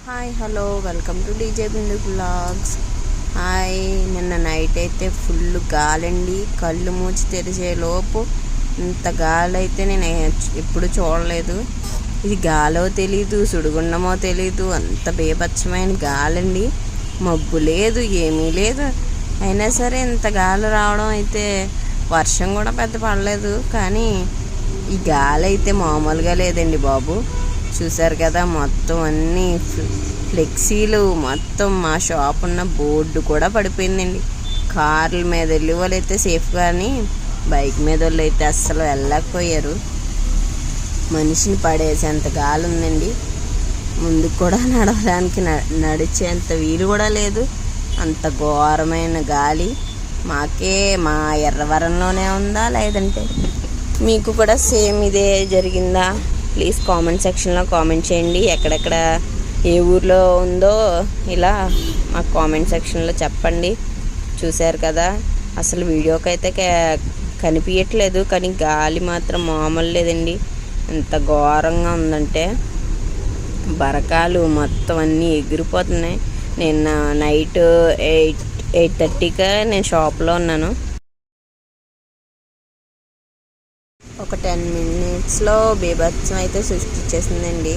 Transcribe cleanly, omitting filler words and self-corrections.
Hi hello welcome to DJ Bindu vlogs. Hi, నిన్న night అయితే full గాలండి. కళ్ళు మూచి తెరిచే లోపు ఇంత గాలి అయితే నేను ఎప్పుడు చూడలేదు. ఇది గాలో తెలీదు, సుడిగుండమో తెలీదు, అంత బేభత్సమైన గాలండి. మబ్బు లేదు, ఏమీ లేదు. అయినా సరే ఇంత గాలి రావడం అయితే వర్షం కూడా పెద్ద పడలేదు. కానీ ఈ గాలి అయితే మామూలుగా లేదండి బాబు. చూసారు కదా, మొత్తం అన్నీ ఫ్లెక్సీలు, మొత్తం మా షాప్ ఉన్న బోర్డు కూడా పడిపోయిందండి. కార్ల మీద వెళ్ళే వాళ్ళు అయితే సేఫ్, కానీ బైక్ మీద వాళ్ళు అయితే అస్సలు వెళ్ళకపోయారు. మనిషిని పడేసేంత గాలి ఉందండి. ముందుకు కూడా నడవడానికి నడిచేంత వీలు కూడా లేదు. అంత ఘోరమైన గాలి. మా ఎర్రవరంలోనే ఉందా, లేదంటే మీకు కూడా సేమ్ ఇదే జరిగిందా? ప్లీజ్ కామెంట్ సెక్షన్లో కామెంట్ చేయండి. ఎక్కడెక్కడ ఏ ఊర్లో ఉందో ఇలా మాకు కామెంట్ సెక్షన్లో చెప్పండి. చూశారు కదా, అసలు వీడియోకి అయితే కనిపించట్లేదు, కానీ గాలి మాత్రం మామూలు లేదండి. ఎంత ఘోరంగా ఉందంటే బరకాలు మొత్తం అన్నీ ఎగిరిపోతున్నాయి. నిన్న నైట్ 8:30కి నేను షాప్లో ఉన్నాను. ఒక 10 minutesలో బీభత్సం అయితే సృష్టించేసిందండి.